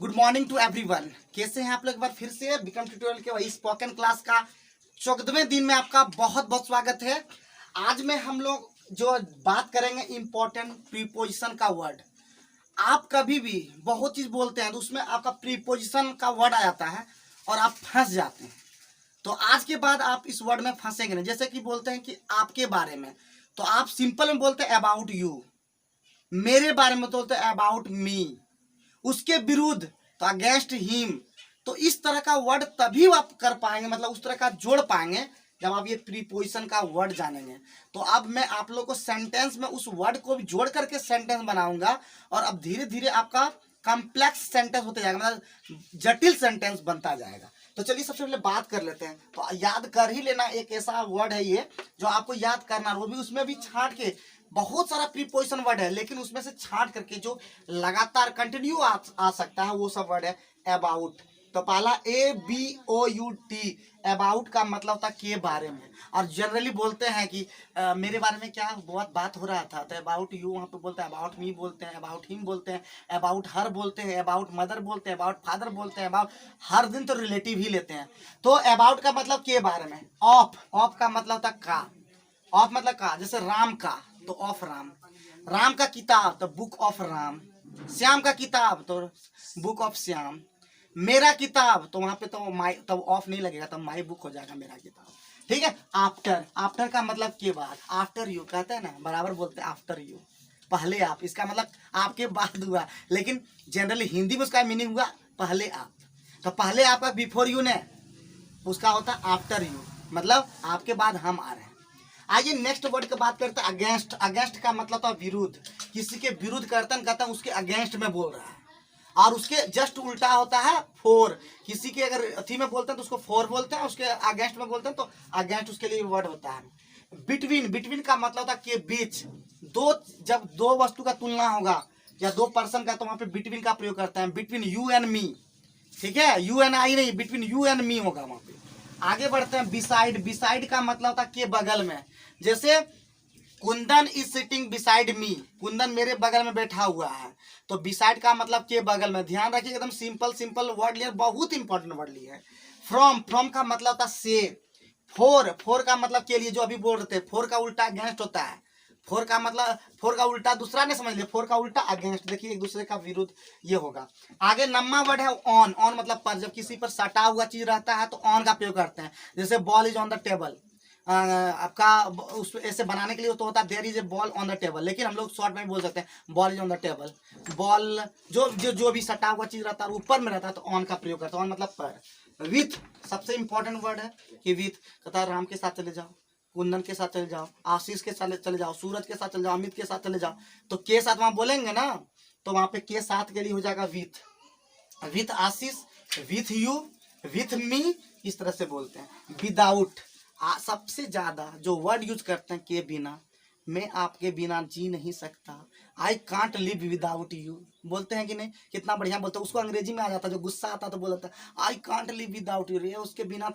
Good morning to everyone. कैसे हैं आप लोग? एक बार फिर से बिकम ट्यूटोरियल के वही स्पोकन क्लास का 14वें दिन में आपका बहुत बहुत स्वागत है। आज में हम लोग जो बात करेंगे इम्पोर्टेंट प्रीपोजिशन का वर्ड। आप कभी भी बहुत चीज बोलते हैं तो उसमें आपका प्रीपोजिशन का वर्ड आ जाता है और आप फंस जाते हैं। तो आज के बाद आप इस वर्ड में फंसेंगे नहीं। जैसे कि बोलते हैं कि आपके बारे में, तो आप सिंपल में बोलते हैं अबाउट यू। मेरे बारे में तो बोलते हैं अबाउट मी। उसके विरुद्ध तो अगेंस्ट हिम। तो इस तरह का वर्ड तभी आप कर पाएंगे, मतलब उस तरह का जोड़ पाएंगे जब आप ये प्रीपोजिशन का वर्ड जानेंगे। तो अब मैं आप लोगों को सेंटेंस में उस वर्ड को भी जोड़ करके सेंटेंस बनाऊंगा और अब धीरे धीरे आपका कॉम्प्लेक्स सेंटेंस होते जाएगा, मतलब जटिल सेंटेंस बनता जाएगा। तो चलिए सबसे पहले बात कर लेते हैं। तो याद कर ही लेना, एक ऐसा वर्ड है ये जो आपको याद करना, वो भी उसमें भी छांट के। बहुत सारा प्रीपोजिशन वर्ड है लेकिन उसमें से छांट करके जो लगातार कंटिन्यू आ सकता है वो सब वर्ड है अबाउट। तो पहला ABOUT, अबाउट का मतलब होता है के बारे में। और जनरली बोलते हैं कि मेरे बारे में क्या बहुत बात हो रहा था, तो अबाउट यू वहाँ पे बोलते हैं, अबाउट मी बोलते हैं, अबाउट हिम बोलते हैं, अबाउट हर बोलते हैं, अबाउट मदर बोलते हैं, अबाउट फादर बोलते हैं, अबाउट हर दिन तो रिलेटिव ही लेते हैं। तो अबाउट का मतलब के बारे में। ऑफ का मतलब होता का। ऑफ मतलब का, जैसे राम का तो ऑफ राम। राम का किताब तो बुक ऑफ राम। श्याम का किताब तो बुक ऑफ श्याम। मेरा किताब तो वहां पे तो माई, तब ऑफ नहीं लगेगा, तब माई बुक हो जाएगा मेरा किताब। ठीक है। आफ्टर, आफ्टर का मतलब के बाद। आफ्टर यू कहते हैं ना, बराबर बोलते हैं आफ्टर यू, पहले आप। इसका मतलब आपके बाद हुआ, लेकिन जनरली हिंदी में उसका मीनिंग हुआ पहले आप। तो पहले आपका बिफोर यू ने, उसका होता आफ्टर यू, मतलब आपके बाद हम आ रहे हैं। आइए नेक्स्ट वर्ड की बात करते हैं अगेंस्ट। अगेंस्ट का मतलब था विरुद्ध। किसी के विरुद्ध करतन कहता है, उसके अगेंस्ट में बोल रहा है। और उसके जस्ट उल्टा होता है फोर। किसी के अगर अथी में बोलते हैं तो उसको फोर बोलते हैं, उसके अगेंस्ट में बोलते हैं तो अगेंस्ट उसके लिए वर्ड होता है। बिटवीन, बिटवीन का मतलब होता है के बीच। जब दो वस्तु का तुलना होगा या दो पर्सन का, तो वहां पे बिटवीन का प्रयोग करते हैं। बिटवीन यू एंड मी, ठीक है, यू एंड आई नहीं, बिटवीन यू एंड मी होगा वहां पे। आगे बढ़ते हैं बिसाइड। बिसाइड का मतलब होता है के बगल में। जैसे Kundan is sitting beside me, Kundan मेरे बगल में बैठा हुआ है। तो बिसाइड का मतलब के बगल में। ध्यान रखिए, एकदम सिंपल सिंपल वर्ड लिए, बहुत इंपॉर्टेंट वर्ड लिए है। फ्रॉम, फ्रॉम का मतलब होता है से। फोर, फोर का मतलब के लिए, जो अभी बोल रहे थे, फोर का उल्टा अगेंस्ट होता है। फोर का मतलब, फोर का उल्टा दूसरा नहीं समझ लिया, फोर का उल्टा अगेंस्ट। देखिए एक दूसरे का विरुद्ध ये होगा। आगे नम्मा वर्ड है ऑन। ऑन मतलब पर, जब किसी पर सटा हुआ चीज रहता है तो ऑन का प्रयोग करते हैं। जैसे ball is on the table, आपका उस ऐसे बनाने के लिए तो होता है there is a ball on the table, लेकिन हम लोग शॉर्ट में बोल सकते हैं ball is on the table. Ball जो भी सटा हुआ चीज रहता है ऊपर में रहता है तो ऑन का प्रयोग करता है। ऑन मतलब पर। विथ सबसे इंपॉर्टेंट वर्ड है कि विथ कहता है राम के साथ चले जाओ, कुंदन के साथ चले जाओ, आशीष के साथ चले जाओ, सूरज के साथ चले जाओ, अमित के साथ चले जाओ। तो के साथ वहां बोलेंगे ना, तो वहां पे के साथ के लिए हो जाएगा with. With Ashish, with you, with me, इस तरह से बोलते हैं। विदाउट, सबसे ज्यादा जो वर्ड यूज करते हैं के बिना। मैं आपके बिना जी नहीं सकता, I can't live without you, बोलते हैं कि नहीं? कितना बढ़िया बोलते हैं। उसको अंग्रेजी में आ जाता है, जो गुस्सा आता है तो बोलता है I can't live without you. रे उसके बिना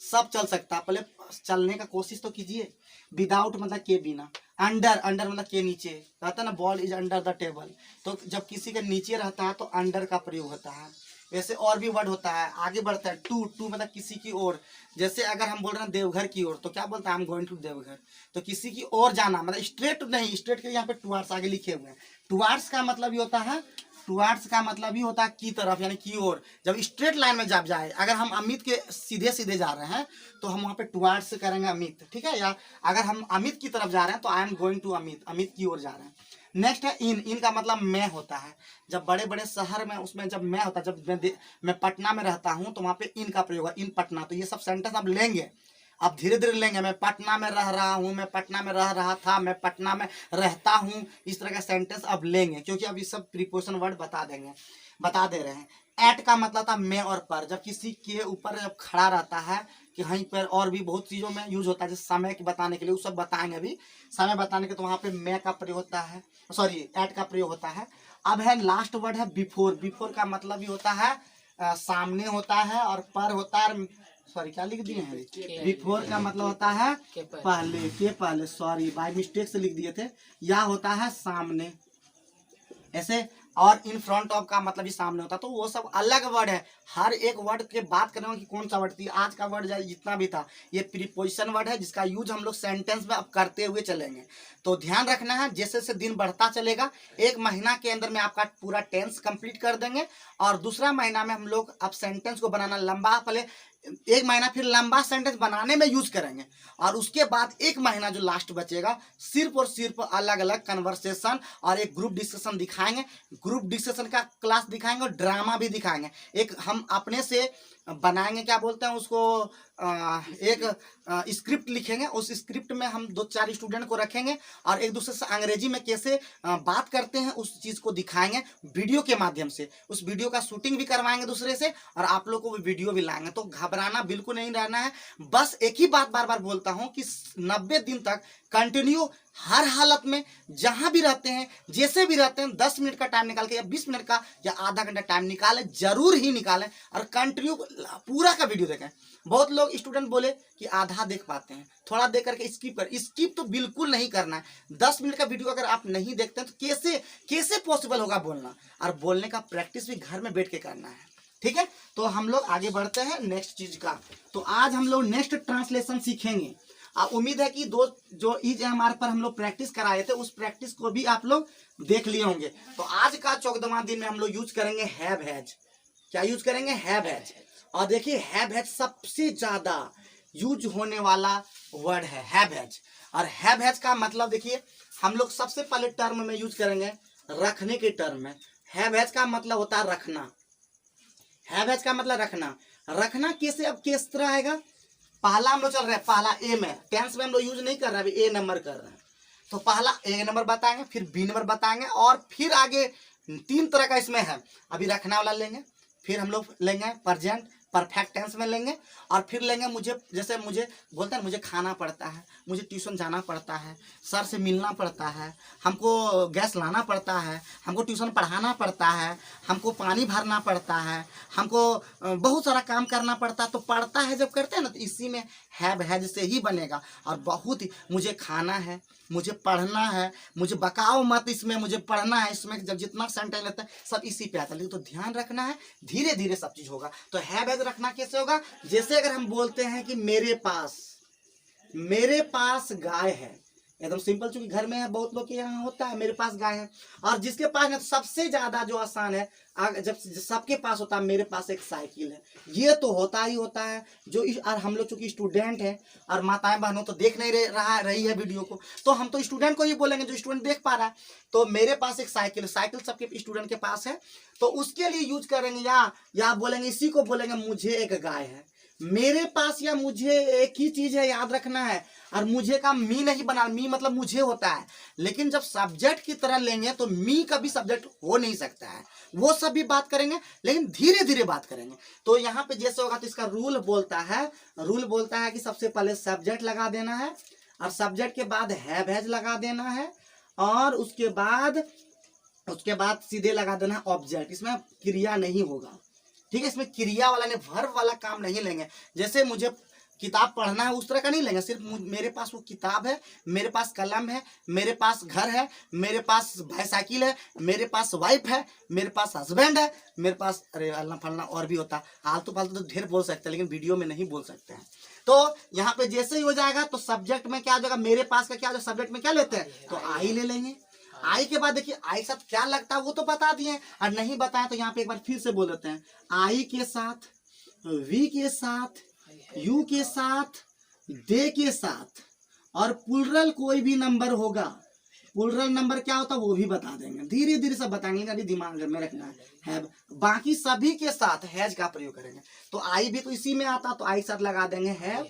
सब चल सकता है, पहले चलने का कोशिश तो कीजिए। विदाउट मतलब के बिना। अंडर, अंडर मतलब के नीचे। कहता है ना ball is under the table, तो जब किसी के नीचे रहता है तो अंडर का प्रयोग होता है। वैसे और भी वर्ड होता है। आगे बढ़ता है टू, टू मतलब किसी की ओर। जैसे अगर हम बोल रहे हैं देवघर की ओर, तो क्या बोलते हैं? I am going to Deoghar. तो किसी की ओर जाना, मतलब स्ट्रेट नहीं, स्ट्रेट के यहाँ पे टुवार्ड्स आगे लिखे हुए हैं। टुवार्ड्स का मतलब ये होता है, टुवार्ड्स का मतलब ही होता है की तरफ, यानी की ओर। जब स्ट्रेट लाइन में जब जाए, अगर हम अमित के सीधे सीधे जा रहे हैं तो हम वहाँ पे टुवार्ड्स से करेंगे अमित, ठीक है। या अगर हम अमित की तरफ जा रहे हैं तो I am going to Amit, Amit की ओर जा रहे हैं। नेक्स्ट है इन। इन का मतलब मैं होता है। जब बड़े बड़े शहर में, उसमें जब मैं होता है, जब मैं पटना में रहता हूँ तो वहाँ पे इन का प्रयोग है, इन पटना। तो ये सब सेंटेंस आप लेंगे, अब धीरे धीरे लेंगे। मैं पटना में रह रहा हूँ, मैं पटना में रह रहा था, मैं पटना में रहता हूँ, इस तरह का सेंटेंस अब लेंगे, क्योंकि अब ये सब प्रीपोजिशन वर्ड बता दे रहे हैं। एट का मतलब था मैं और पर। जब किसी के ऊपर जब खड़ा रहता है कि वहीं पर, और भी बहुत चीजों में यूज होता है, जैसे समय के बताने के लिए, वो सब बताएंगे अभी। समय बताने के तो वहां पे मैं का प्रयोग होता है, सॉरी एट का प्रयोग होता है। अब है लास्ट वर्ड है बिफोर। बिफोर का मतलब भी होता है सामने होता है, और पर होता है, सॉरी क्या लिख दिए हैं? बिफोर का मतलब होता है पहले, के पहले, सॉरी बाय मिस्टेक से लिख दिए थे। या होता है सामने। ऐसे और इन फ्रंट ऑफ का मतलब ही सामने होता है, तो वो सब अलग वर्ड है। हर एक वर्ड के बात करेंगे कि कौन सा वर्ड थी। आज का वर्ड जितना भी था ये प्रीपोजिशन वर्ड है, जिसका यूज हम लोग सेंटेंस में अब करते हुए चलेंगे। तो ध्यान रखना है, जैसे जैसे दिन बढ़ता चलेगा, एक महीना के अंदर में आपका पूरा टेंस कंप्लीट कर देंगे, और दूसरा महीना में हम लोग अब सेंटेंस को बनाना लंबा, पहले एक महीना फिर लंबा सेंटेंस बनाने में यूज करेंगे, और उसके बाद एक महीना जो लास्ट बचेगा सिर्फ और सिर्फ अलग अलग कन्वर्सेशन और एक ग्रुप डिस्कशन दिखाएंगे। ग्रुप डिस्कशन का क्लास दिखाएंगे और ड्रामा भी दिखाएंगे। एक हम अपने से बनाएंगे, क्या बोलते हैं उसको, एक स्क्रिप्ट लिखेंगे। उस स्क्रिप्ट में हम 2-4 स्टूडेंट को रखेंगे और एक दूसरे से अंग्रेजी में कैसे बात करते हैं उस चीज़ को दिखाएंगे वीडियो के माध्यम से। उस वीडियो का शूटिंग भी करवाएंगे दूसरे से, और आप लोग को वीडियो भी लाएंगे। तो घबराना बिल्कुल नहीं रहना है। बस एक ही बात बार बार बोलता हूँ कि 90 दिन तक कंटिन्यू हर हालत में जहां भी रहते हैं, जैसे भी रहते हैं, 10 मिनट का टाइम निकाल के या 20 मिनट का या आधा घंटा टाइम निकालें, जरूर ही निकालें, और कंटिन्यू पूरा का वीडियो देखें। बहुत लोग स्टूडेंट बोले कि आधा देख पाते हैं, थोड़ा देख करके स्किप कर। स्किप तो बिल्कुल नहीं करना है। 10 मिनट का वीडियो अगर आप नहीं देखते हैं तो कैसे कैसे पॉसिबल होगा बोलना, और बोलने का प्रैक्टिस भी घर में बैठ के करना है। ठीक है, तो हम लोग आगे बढ़ते हैं नेक्स्ट चीज का। तो आज हम लोग नेक्स्ट ट्रांसलेशन सीखेंगे। उम्मीद है कि दो जो EJMR पर हम लोग प्रैक्टिस कराए थे उस प्रैक्टिस को भी आप लोग देख लिए होंगे। तो आज का 14वां दिन में हम लोग यूज करेंगे हैव हैज। क्या यूज करेंगे? Have has. और देखिए हैव हैज सबसे ज्यादा यूज होने वाला वर्ड है, हैव हैज। और हैव हैज का मतलब देखिए, हम लोग सबसे पहले टर्म में यूज करेंगे रखने के टर्म में। हैव हैज का मतलब होता है रखना। हैव हैज का मतलब रखना। रखना कैसे, अब किस तरह आएगा? पहला हम लोग चल रहे हैं, पहला ए में, टेंस में हम लोग यूज नहीं कर रहे हैं, अभी ए नंबर कर रहे हैं। तो पहला ए नंबर बताएंगे, फिर बी नंबर बताएंगे, और फिर आगे 3 तरह का इसमें है। अभी रखना वाला लेंगे, फिर हम लोग लेंगे प्रेजेंट परफेक्ट टेंस में लेंगे, और फिर लेंगे मुझे, जैसे मुझे बोलते हैं मुझे खाना पड़ता है, मुझे ट्यूशन जाना पड़ता है, सर से मिलना पड़ता है, हमको गैस लाना पड़ता है, हमको ट्यूशन पढ़ाना पड़ता है, हमको पानी भरना पड़ता है, हमको बहुत सारा काम करना पड़ता है। तो पड़ता है जब करते हैं ना, तो इसी में हैव हैज से ही बनेगा। और बहुत ही, मुझे खाना है, मुझे पढ़ना है, मुझे बकाओ मत इसमें, मुझे पढ़ना है, इसमें जब जितना सेंटेंस लेता है सब इसी पे आता है। लेकिन तो ध्यान रखना है, धीरे धीरे सब चीज होगा। तो हैव हैज रखना कैसे होगा? जैसे अगर हम बोलते हैं कि मेरे पास गाय है, एकदम सिंपल, चूंकि घर में है, बहुत लोग के यहाँ होता है मेरे पास गाय है। और जिसके पास ना, सबसे ज्यादा जो आसान है, जब सबके पास होता है मेरे पास एक साइकिल है, ये तो होता ही होता है। जो और हम लोग चूंकि स्टूडेंट हैं, और माताएं बहनों तो देख नहीं रही है वीडियो को, तो हम तो स्टूडेंट को ही बोलेंगे जो स्टूडेंट देख पा रहा है। तो मेरे पास एक साइकिल है, साइकिल सबके स्टूडेंट के पास है, तो उसके लिए यूज करेंगे, या बोलेंगे, इसी को बोलेंगे मुझे एक गाय है। मेरे पास या मुझे एक ही चीज है, याद रखना है। और मुझे का मी नहीं बना, मी मतलब मुझे होता है, लेकिन जब सब्जेक्ट की तरह लेंगे तो मी का भी सब्जेक्ट हो नहीं सकता है। वो सब भी बात करेंगे, लेकिन धीरे धीरे बात करेंगे। तो यहाँ पे जैसे होगा, तो इसका रूल बोलता है कि सबसे पहले सब्जेक्ट लगा देना है, और सब्जेक्ट के बाद हैव हैज लगा देना है, और उसके बाद सीधे लगा देना है ऑब्जेक्ट। इसमें क्रिया नहीं होगा, ठीक है? इसमें क्रिया वाला ने वर्ब वाला काम नहीं लेंगे। जैसे मुझे किताब पढ़ना है उस तरह का नहीं लेंगे, सिर्फ मेरे पास वो किताब है, मेरे पास कलम है, मेरे पास घर है, मेरे पास बाइसाइकिल है, मेरे पास वाइफ है, मेरे पास हस्बैंड है, मेरे पास, अरे अल्लाह फलना और भी होता, आलतू फालतू तो ढेर बोल सकते हैं, लेकिन वीडियो में नहीं बोल सकते हैं। तो यहाँ पे जैसे ही हो जाएगा, तो सब्जेक्ट में क्या हो जाएगा, मेरे पास का क्या हो जाएगा, सब्जेक्ट में क्या लेते हैं, तो आई ले लेंगे। आई के बाद देखिए, आई के साथ क्या लगता है वो तो बता दिए, और नहीं बताया तो यहाँ पे एक बार फिर से बोल देते हैं। आई के साथ, वी के साथ, यू के साथ, दे के साथ, और प्लुरल कोई भी नंबर होगा, प्लुरल नंबर क्या होता है वो भी बता देंगे। धीरे धीरे सब बताएंगे, अभी दिमाग में रखना है। बाकी सभी के साथ हैज का प्रयोग करेंगे। तो आई भी तो इसी में आता, तो आई के साथ लगा देंगे हैव।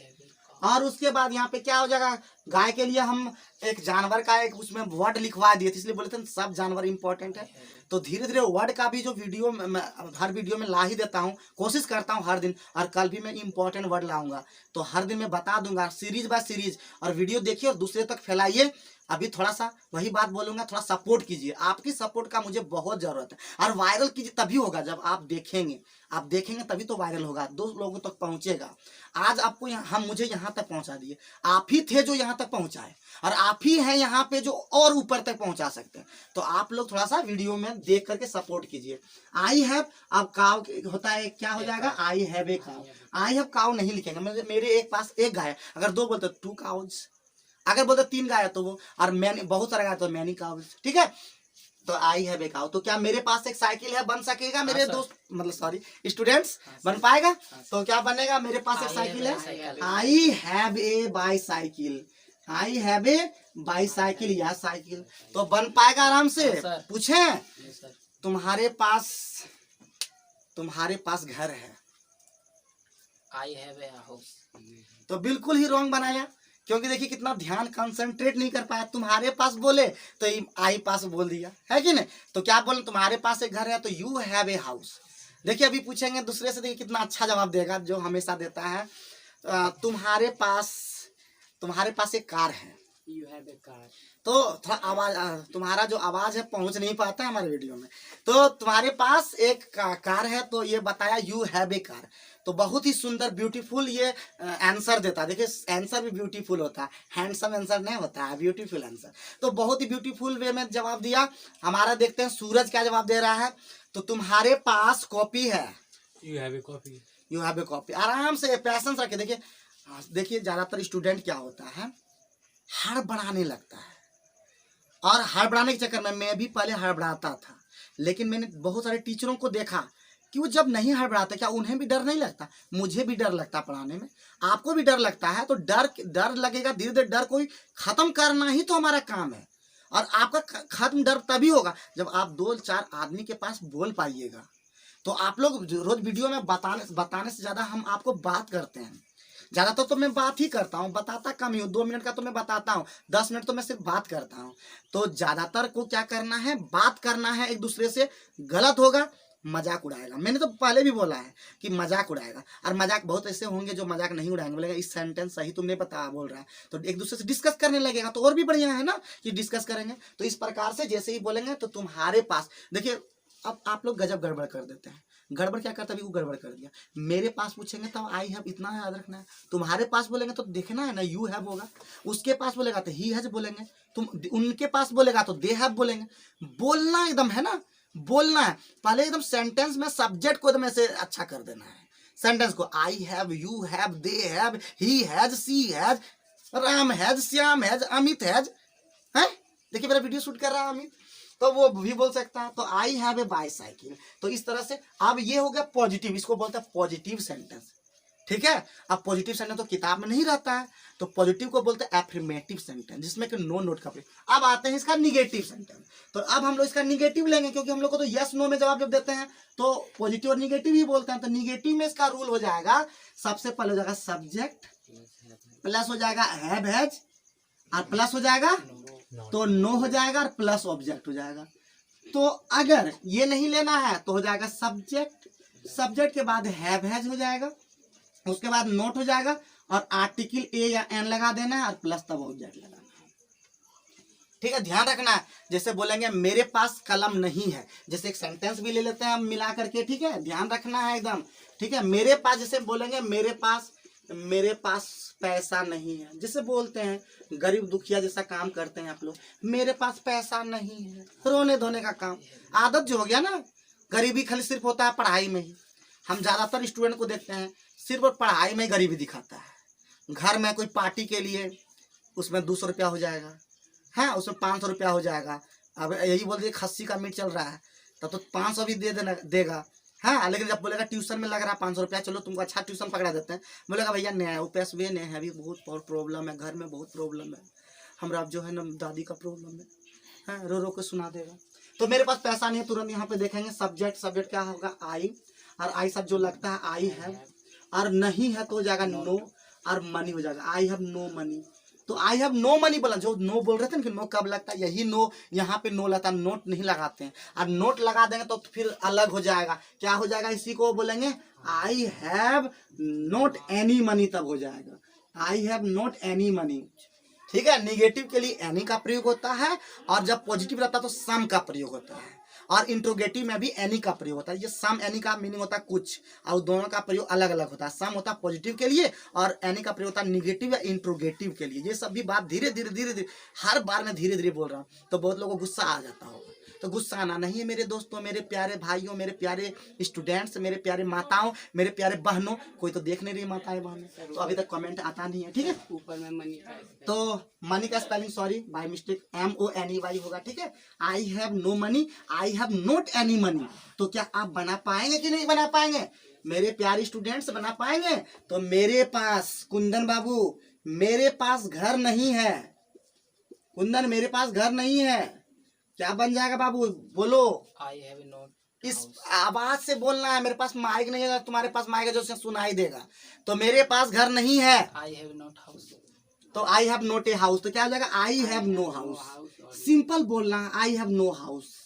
और उसके बाद यहाँ पे क्या हो जाएगा, गाय के लिए हम एक जानवर का एक उसमें वर्ड लिखवा दिए थे, इसलिए बोले थे सब जानवर इंपॉर्टेंट है। तो धीरे धीरे वर्ड का भी जो वीडियो मैं हर वीडियो में ला ही देता हूँ, कोशिश करता हूँ हर दिन, और कल भी मैं इंपॉर्टेंट वर्ड लाऊंगा। तो हर दिन मैं बता दूंगा, सीरीज बाय सीरीज। और वीडियो देखिए और दूसरे तक फैलाइए। अभी थोड़ा सा वही बात बोलूंगा, थोड़ा सपोर्ट कीजिए, आपकी सपोर्ट का मुझे बहुत जरूरत है। और वायरल कीजिए, तभी होगा जब आप देखेंगे तभी तो वायरल होगा, 2 लोगों तक पहुंचेगा। आज आपको हम मुझे यहाँ तक पहुंचा दिए, आप ही थे जो यहाँ यहाँ तक पहुंचाए, और आप ही हैं यहाँ पे जो और ऊपर तक पहुंचा सकते हैं। तो आप लोग थोड़ा सा वीडियो में देख करके सपोर्ट कीजिए। आई हैव, अब काव होता है, क्या हो जाएगा, आई हैव ए काव। आई हैव काव नहीं लिखेंगे, मतलब मेरे एक पास एक गाय है। अगर दो बोलते टू काउज, अगर बोलते तीन गाय तो वो, और मैंने बहुत सारा गाय तो मैनी काउज, ठीक है। तो आई हैव ए काउ, तो क्या मेरे पास एक साइकिल है, बन सकेगा मेरे दोस्त, मतलब सॉरी स्टूडेंट्स, बन पाएगा? तो क्या बनेगा, मेरे पास एक साइकिल है, I have A bicycle, I have A bicycle या साइकिल, तो बन पाएगा आराम से। पूछें, तुम्हारे पास घर है, आई हैव ए हाउस, तो बिल्कुल ही रॉन्ग बनाया, क्योंकि देखिए कितना ध्यान कंसंट्रेट नहीं कर पाया। तुम्हारे पास बोले तो आई पास बोल दिया, है कि नहीं? तो क्या बोले, तुम्हारे पास एक घर है तो यू हैव ए हाउस। देखिए अभी पूछेंगे दूसरे से, देखिए कितना अच्छा जवाब देगा जो हमेशा देता है। तुम्हारे पास एक कार है, यू हैव ए कार। तो थोड़ा आवाज, तुम्हारा जो आवाज है पहुंच नहीं पाता है हमारे वीडियो में। तो तुम्हारे पास एक कार है, तो ये बताया यू हैव ए कार। तो बहुत ही सुंदर ब्यूटीफुल ये आंसर देता है। देखिए आंसर भी ब्यूटीफुल होता है, हैंडसम आंसर नहीं होता है, ब्यूटीफुल आंसर। तो बहुत ही ब्यूटीफुल वे में जवाब दिया हमारा। देखते हैं सूरज क्या जवाब दे रहा है। तो तुम्हारे पास कॉपी है, you have A copy, you have A copy. आराम से पैसेंस रखे। देखिए ज्यादातर स्टूडेंट क्या होता है, हड़बड़ाने लगता है, और हड़बड़ाने के चक्कर में मैं भी पहले हड़बड़ाता था, लेकिन मैंने बहुत सारे टीचरों को देखा कि वो जब नहीं हड़बड़ाते, क्या उन्हें भी डर नहीं लगता? मुझे भी डर लगता पढ़ाने में, आपको भी डर लगता है। तो डर लगेगा, धीरे धीरे डर को खत्म करना ही तो हमारा काम है। और आपका खत्म डर तभी होगा जब आप 2-4 आदमी के पास बोल पाइएगा। तो आप लोग रोज वीडियो में बताने से ज्यादा हम आपको बात करते हैं। ज्यादातर तो मैं बात ही करता हूँ, बताता कम ही हूँ। 2 मिनट का तो मैं बताता हूँ, 10 मिनट तो मैं सिर्फ बात करता हूँ। तो ज्यादातर को क्या करना है, बात करना है एक दूसरे से। गलत होगा मजाक उड़ाएगा। मैंने तो पहले भी बोला है कि मजाक उड़ाएगा, और मजाक बहुत ऐसे होंगे जो मजाक नहीं उड़ाएंगे, बोलेगा इस सेंटेंस सही तुमने बोल रहा है, तो एक दूसरे से डिस्कस करने लगेगा, तो और भी बढ़िया है ना कि डिस्कस करेंगे। तो इस प्रकार से जैसे ही बोलेंगे तो तुम्हारे पास, देखिए अब आप लोग गजब गड़बड़ कर देते हैं। गड़बड़ क्या करता है, अभी वो गड़बड़ कर दिया। मेरे पास पूछेंगे तब आई हैव, इतना याद रखना है। तुम्हारे पास बोलेंगे तो देखना है ना, यू हैव होगा। उसके पास बोलेगा तो ही हैज बोलेंगे। तुम उनके पास बोलेगा तो दे हैव बोलेंगे। बोलना एकदम है ना, बोलना है पहले एकदम सेंटेंस में सब्जेक्ट को एकदम ऐसे अच्छा कर देना है। सेंटेंस को I have, you have, they have, he has, she has, Ram has, Shyam has, Amit has है। देखिए मेरा वीडियो शूट कर रहा है अमित, तो वो भी बोल सकता है। तो आई हैव ए बाईसाइकिल। तो इस तरह से अब ये हो गया पॉजिटिव, इसको बोलते हैं पॉजिटिव सेंटेंस, ठीक है। अब पॉजिटिव सेंटेंस तो किताब में नहीं रहता है, तो पॉजिटिव को बोलते हैं एफर्मेटिव सेंटेंस, जिसमें कि नो नोट का प्रयोग। अब आते हैं इसका निगेटिव सेंटेंस। तो अब हम लोग इसका निगेटिव लेंगे, क्योंकि हम लोग को तो यस नो में जवाब जब देते हैं तो पॉजिटिव और निगेटिव ही बोलते हैं। तो निगेटिव में इसका रूल हो जाएगा, सबसे पहले हो जाएगा सब्जेक्ट, प्लस हो जाएगा हैव हैज, और प्लस हो जाएगा तो नो हो जाएगा, और प्लस ऑब्जेक्ट हो जाएगा। तो अगर ये नहीं लेना है तो हो जाएगा सब्जेक्ट, सब्जेक्ट के बाद हैव हैज हो जाएगा, उसके बाद नोट हो जाएगा, और आर्टिकल ए या एन लगा देना है, और प्लस तब ऑब्जेक्ट लगाना है, ठीक है। ध्यान रखना है, जैसे बोलेंगे मेरे पास कलम नहीं है, जैसे एक सेंटेंस भी ले लेते हैं हम मिला करके, ठीक है। ध्यान रखना है एकदम, ठीक है। मेरे पास, जैसे बोलेंगे मेरे पास पैसा नहीं है, जैसे बोलते हैं गरीब दुखिया जैसा काम करते हैं आप लोग, मेरे पास पैसा नहीं है, रोने धोने का काम, आदत जो हो गया ना। गरीबी खाली सिर्फ होता है पढ़ाई में ही। हम ज्यादातर स्टूडेंट को देखते हैं सिर्फ पढ़ाई में गरीबी दिखाता है। घर में कोई पार्टी के लिए उसमें 200 रुपया हो जाएगा, है उसमें 500 रुपया हो जाएगा। अब यही बोल दिए खस्सी का मीट चल रहा है, तब तो 500 भी देगा, हाँ। लेकिन जब बोलेगा ट्यूशन में लग रहा है 500 रुपया, चलो तुमको अच्छा ट्यूशन पकड़ा देते हैं, बोलेगा भैया नहीं है, पैसे भी नहीं है, अभी बहुत प्रॉब्लम है, घर में बहुत प्रॉब्लम है, हमारा जो है ना दादी का प्रॉब्लम है, हाँ, रो रो के सुना देगा। तो मेरे पास पैसा नहीं है, तुरंत यहाँ पे देखेंगे सब्जेक्ट क्या होगा आई, और आई सब जो लगता है आई हैव, और नहीं है तो हो जाएगा नो, और मनी हो जाएगा आई हैव नो मनी। तो आई हैव नो मनी बोला, जो नो बोल रहे थे ना कि नो कब लगता है, यही नो यहाँ पे नो लगता है, नोट नहीं लगाते हैं। और नोट लगा देंगे तो फिर अलग हो जाएगा, क्या हो जाएगा, इसी को बोलेंगे आई हैव नॉट एनी मनी, तब हो जाएगा I have not any money, ठीक है। निगेटिव के लिए एनी का प्रयोग होता है, और जब पॉजिटिव रहता है तो सम का प्रयोग होता है। और इंट्रोगेटिव में भी एनी का प्रयोग होता है। ये सम एनी का मीनिंग होता है कुछ, और दोनों का प्रयोग अलग अलग होता है। सम होता है पॉजिटिव के लिए और एनी का प्रयोग होता है निगेटिव या इंट्रोगेटिव के लिए। ये सब भी बात धीरे धीरे हर बार मैं धीरे धीरे बोल रहा हूँ, तो बहुत लोगों को गुस्सा आ जाता होगा। तो गुस्सा आना नहीं है मेरे दोस्तों, मेरे प्यारे भाइयों, मेरे प्यारे स्टूडेंट्स, मेरे प्यारे माताओं, मेरे प्यारे बहनों। कोई तो देख नहीं रही माताएं बहनों, तो अभी तक कमेंट आता नहीं है, ठीक है। ऊपर में मनी का तो मनी का spelling sorry by mistake MONEY होगा, ठीक है। I have no money, I have not any money. तो क्या आप बना पाएंगे कि नहीं बना पाएंगे मेरे प्यारे स्टूडेंट्स, बना पाएंगे? तो मेरे पास कुंदन बाबू, मेरे पास घर नहीं है। कुंदन मेरे पास घर नहीं है, क्या बन जाएगा बाबू बोलो? आई हैव नॉट। इस आवाज से बोलना है। मेरे पास माइक नहीं है, तुम्हारे पास माइक है जो सुनाई देगा। तो मेरे पास घर नहीं है, आई हैव नॉट हाउस। तो I have not a house. तो क्या हो जाएगा? I have no house. Simple बोलना है, आई हैव नो हाउस।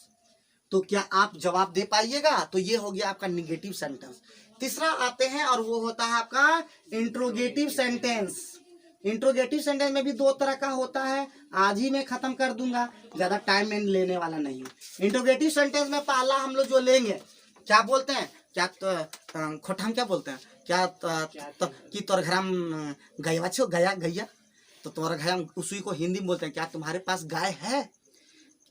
तो क्या आप जवाब दे पाइएगा? तो ये हो गया आपका निगेटिव सेंटेंस। तीसरा आते हैं और वो होता है आपका इंट्रोगेटिव सेंटेंस। इंट्रोगेटिव सेंटेंस में भी दो तरह का होता है, आज ही मैं खत्म कर दूंगा, ज्यादा टाइम में लेने वाला नहीं हूँ। इंट्रोगेटिव सेंटेंस में पहला हम लोग जो लेंगे, क्या बोलते हैं, क्या खोटा हम क्या बोलते हैं, क्या कि तोर घरम गैया छो, गया गैया, तो तोर घर उसी को हिंदी में बोलते हैं क्या तुम्हारे पास गाय है।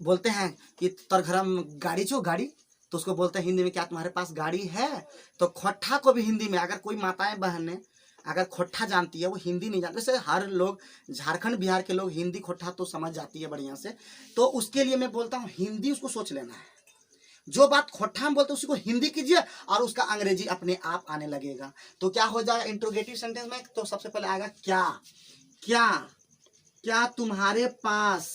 बोलते हैं कि तोर घरम गाड़ी छो, गाड़ी, तो उसको बोलते हैं हिंदी में क्या तुम्हारे पास गाड़ी है। तो खोठा को भी हिंदी में, अगर कोई माताएं बहनें अगर खोठा जानती है, वो हिंदी नहीं जानती, वैसे हर लोग झारखंड बिहार के लोग हिंदी खोठा तो समझ जाती है बढ़िया से, तो उसके लिए मैं बोलता हूँ हिंदी उसको सोच लेना है। जो बात खोठा में बोलते हैं उसी को हिंदी कीजिए और उसका अंग्रेजी अपने आप आने लगेगा। तो क्या हो जाएगा इंट्रोगेटिव सेंटेंस में? तो सबसे पहले आएगा क्या। क्या क्या तुम्हारे पास,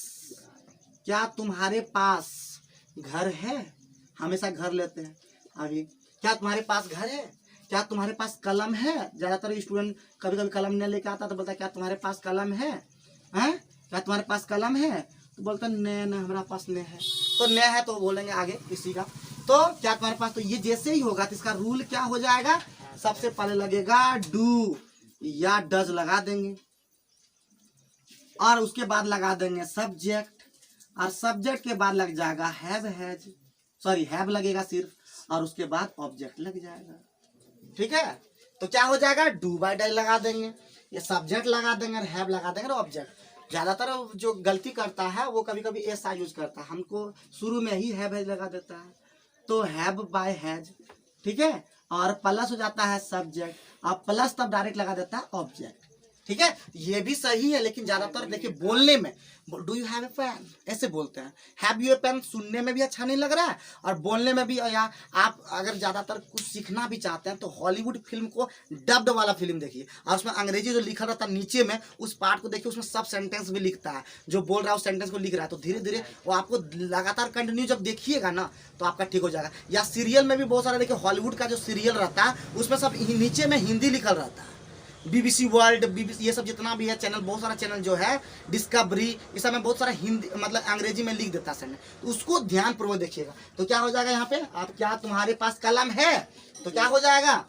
क्या तुम्हारे पास घर है? हमेशा घर लेते हैं। अभी क्या तुम्हारे पास घर है? क्या तुम्हारे पास कलम है? ज्यादातर स्टूडेंट कभी कभी कलम नहीं लेके आता तो बोलता है क्या तुम्हारे पास कलम है? हैं? क्या तुम्हारे पास कलम है? तो बोलता है नहीं नहीं हमारा पास नहीं है। तो नहीं है तो बोलेंगे आगे किसी का। तो क्या तुम्हारे पास, तो ये जैसे ही होगा तो इसका रूल क्या हो जाएगा? सबसे पहले लगेगा डू या डज लगा देंगे, और उसके बाद लगा देंगे सब्जेक्ट, और सब्जेक्ट के बाद लग जाएगा हैव हैज, सॉरी हैव लगेगा सिर्फ, और उसके बाद ऑब्जेक्ट लग जाएगा। ठीक है, तो क्या हो जाएगा? डू बाय डज लगा देंगे, ये सब्जेक्ट लगा देंगे और हैव लगा देंगे और ऑब्जेक्ट। ज्यादातर जो गलती करता है वो कभी कभी ऐसा यूज करता है, हमको शुरू में ही हैव हैज लगा देता है, तो हैव बाय हैज, ठीक है, और प्लस हो जाता है सब्जेक्ट, और प्लस तब डायरेक्ट लगा देता है ऑब्जेक्ट। ठीक है, ये भी सही है, लेकिन ज्यादातर देखिए बोलने में do you have a pen ऐसे बोलते हैं। हैव यू ए पेन सुनने में भी अच्छा नहीं लग रहा है और बोलने में भी। या आप अगर ज्यादातर कुछ सीखना भी चाहते हैं तो हॉलीवुड फिल्म को डब्ड वाला फिल्म देखिए, और उसमें अंग्रेजी जो लिखा रहता है नीचे में उस पार्ट को देखिए, उसमें सब सेंटेंस भी लिखता है, जो बोल रहा है उस सेंटेंस को लिख रहा है। तो धीरे धीरे वो आपको लगातार कंटिन्यू जब देखिएगा ना तो आपका ठीक हो जाएगा। या सीरियल में भी बहुत सारा देखिए, हॉलीवुड का जो सीरियल रहता है उसमें सब नीचे में हिंदी लिखल रहता है। BBC वर्ल्ड, BBC ये सब जितना भी है चैनल, बहुत सारा चैनल जो है, डिस्कवरी, इस सब में बहुत सारा हिंदी मतलब अंग्रेजी में लिख देता है, तो उसको ध्यान पूर्वक देखिएगा। तो क्या हो जाएगा यहाँ पे, आप क्या तुम्हारे पास कलम है, तो क्या हो जाएगा?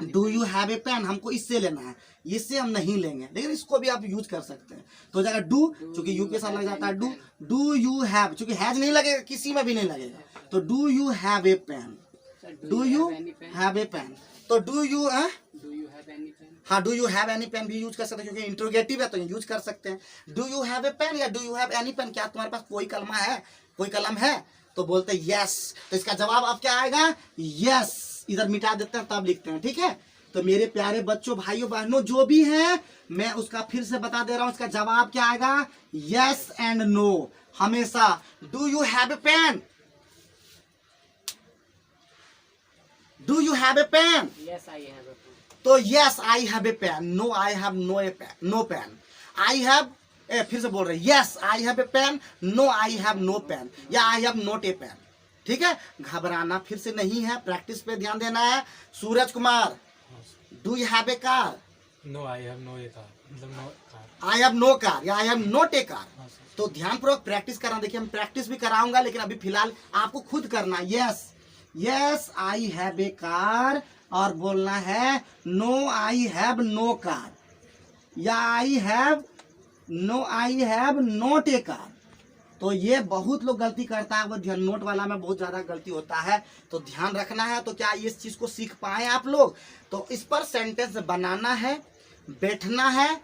Do you have a pen. हमको इससे लेना है, इससे हम नहीं लेंगे, लेकिन इसको भी आप यूज कर सकते हैं। तो हो जाएगा डू, चूंकि यू के साथ लग जाता है डू। डू यू हैव, चूंकि हैज नहीं लगेगा, किसी में भी नहीं लगेगा, तो do you have a pen. Do you have a pen, तो डू यू हाँ, do you have any pen भी यूज कर सकते हैं, क्योंकि इंट्रोगेटिव है तो यूज कर सकते हैं। Do you have a pen या do you have any pen, क्या तुम्हारे पास कोई कलमा है, कोई कलम है? तो बोलते हैं यस। तो इसका जवाब अब क्या आएगा? यस। इधर मिटा देते हैं तब लिखते हैं, ठीक है। तो मेरे प्यारे बच्चों, भाइयों बहनों जो भी हैं, मैं उसका फिर से बता दे रहा हूं, इसका जवाब क्या आएगा? यस एंड नो हमेशा। Do you have a pen? Do you have a pen? Yes I have. तो yes I have a pen, no I have no pen. I have, फिर से बोल रहे yes I have a pen, no I have no pen, या I have not a pen. ठीक है, घबराना फिर से नहीं है, प्रैक्टिस पे ध्यान देना है। Suraj Kumar, do you have a car? No I have no a car, मतलब no car. I have no car या I have not a car. तो ध्यानपूर्वक प्रैक्टिस करना। देखिए, मैं प्रैक्टिस भी कराऊंगा, लेकिन अभी फिलहाल आपको खुद करना। Yes yes I have a car, और बोलना है no I have no car, या I have not a car. तो ये बहुत लोग गलती करता है, वो ध्यान नोट वाला में बहुत ज़्यादा गलती होता है, तो ध्यान रखना है। तो क्या इस चीज़ को सीख पाए आप लोग? तो इस पर सेंटेंस बनाना है, बैठना है,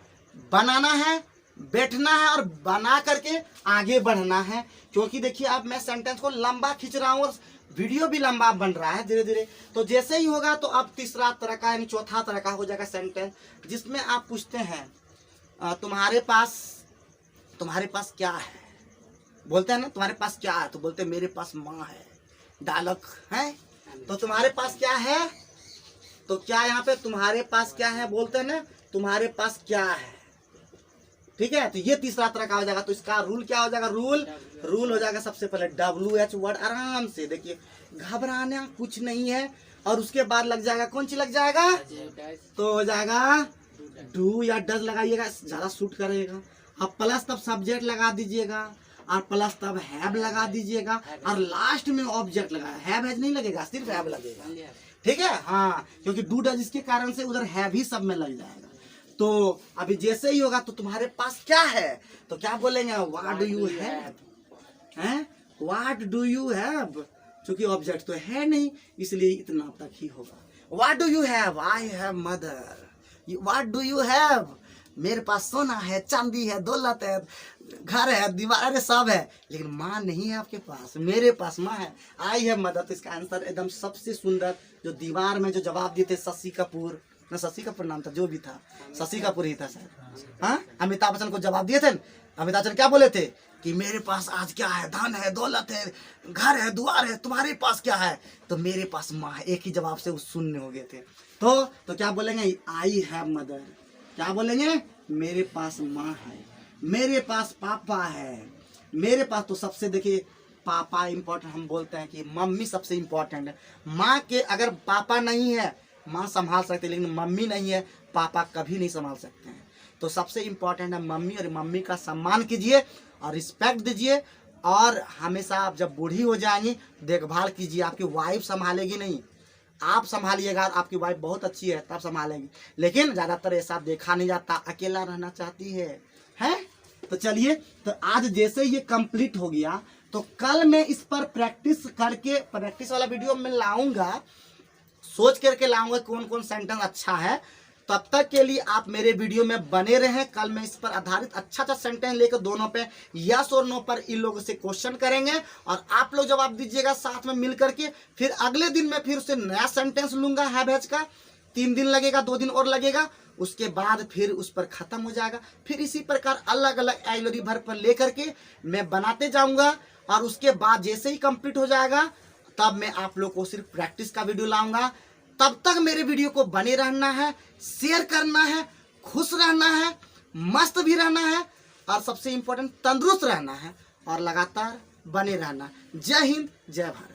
बनाना है, बैठना है और बना करके आगे बढ़ना है। क्योंकि देखिए अब मैं सेंटेंस को लंबा खींच रहा हूँ और वीडियो भी लंबा बन रहा है धीरे धीरे। तो जैसे ही होगा तो अब तीसरा तरह का यानी चौथा तरह का हो जाएगा सेंटेंस, जिसमें आप पूछते हैं तुम्हारे पास क्या है? बोलते हैं ना तुम्हारे पास क्या है, तो बोलते हैं मेरे पास माँ है। डायलॉग है, तो तुम्हारे पास क्या है, तो क्या यहाँ पे तुम्हारे पास क्या है बोलते हैं ना, तुम्हारे पास क्या है। ठीक है, तो ये तीसरा तरह का हो जाएगा। तो इसका रूल क्या हो जाएगा? रूल हो जाएगा सबसे पहले WH वर्ड, आराम से देखिए, घबराना कुछ नहीं है। और उसके बाद लग जाएगा, कौन सी लग जाएगा? तो हो जाएगा डू या डज लगाइएगा, ज्यादा सूट करेगा। अब प्लस तब सब्जेक्ट लगा दीजिएगा, और प्लस तब हैव लगा दीजिएगा, और लास्ट में ऑब्जेक्ट लगाया। हैव नहीं लगेगा, सिर्फ हैव लगेगा। ठीक है, हाँ, क्योंकि डू डज इसके कारण से उधर हैव ही सब में लग जाएगा। तो अभी जैसे ही होगा तो तुम्हारे पास क्या है, तो क्या बोलेंगे? व्हाट डू यू हैव, हैं? व्हाट डू यू हैव, क्योंकि ऑब्जेक्ट तो है नहीं, इसलिए इतना तक ही होगा। What do you have? I have mother. What do you have? मेरे पास सोना है, चांदी है, दौलत है, घर है, दीवार है, सब है, लेकिन माँ नहीं है आपके पास। मेरे पास माँ है। I have mother. तो इसका आंसर एकदम सबसे सुंदर, जो दीवार में जो जवाब दिए थे शशि कपूर, ना शशि कपूर नाम था, जो भी था शशि कपूर ही था शायद, हाँ, अमिताभ बच्चन को जवाब दिए थे। अमिताभ बच्चन क्या बोले थे कि मेरे पास आज क्या है? धन है, दौलत है, घर है, द्वार है, तुम्हारे पास क्या है? तो मेरे पास माँ है। एक ही जवाब से वो शून्य हो गए थे। तो क्या बोलेंगे? I have mother. क्या बोलेंगे? मेरे पास माँ है, मेरे पास पापा है, मेरे पास। तो सबसे देखिए पापा इम्पोर्टेंट, हम बोलते हैं कि मम्मी सबसे इम्पोर्टेंट है। माँ के अगर पापा नहीं है, माँ संभाल सकते, लेकिन मम्मी नहीं है, पापा कभी नहीं संभाल सकते हैं। तो सबसे इम्पोर्टेंट है मम्मी, और मम्मी का सम्मान कीजिए और रिस्पेक्ट दीजिए। और हमेशा आप जब बूढ़ी हो जाएंगी देखभाल कीजिए। आपकी वाइफ संभालेगी नहीं, आप संभालिएगा। आपकी वाइफ बहुत अच्छी है तब संभालेगी, लेकिन ज़्यादातर ऐसा देखा नहीं जाता, अकेला रहना चाहती है, हैं? तो चलिए, तो आज जैसे ये कंप्लीट हो गया, तो कल मैं इस पर प्रैक्टिस करके, प्रैक्टिस वाला वीडियो मैं लाऊंगा, सोच करके लाऊंगा कौन कौन सेंटेंस अच्छा है। तब तक के लिए आप मेरे वीडियो में बने रहें। कल मैं इस पर आधारित अच्छा सेंटेंस लेकर दोनों पे यस और नो पर इन लोगों से क्वेश्चन करेंगे, और आप लोग जवाब दीजिएगा साथ में मिल करके। फिर अगले दिन मैं फिर उससे नया सेंटेंस लूंगा हैव हैज का। 3 दिन लगेगा, 2 दिन और लगेगा, उसके बाद फिर उस पर खत्म हो जाएगा। फिर इसी प्रकार अलग अलग एलोरी भर पर लेकर के मैं बनाते जाऊंगा, और उसके बाद जैसे ही कंप्लीट हो जाएगा तब मैं आप लोग को सिर्फ प्रैक्टिस का वीडियो लाऊंगा। तब तक मेरे वीडियो को बने रहना है, शेयर करना है, खुश रहना है, मस्त भी रहना है, और सबसे इम्पोर्टेंट तंदुरुस्त रहना है, और लगातार बने रहना। जय हिंद, जय भारत।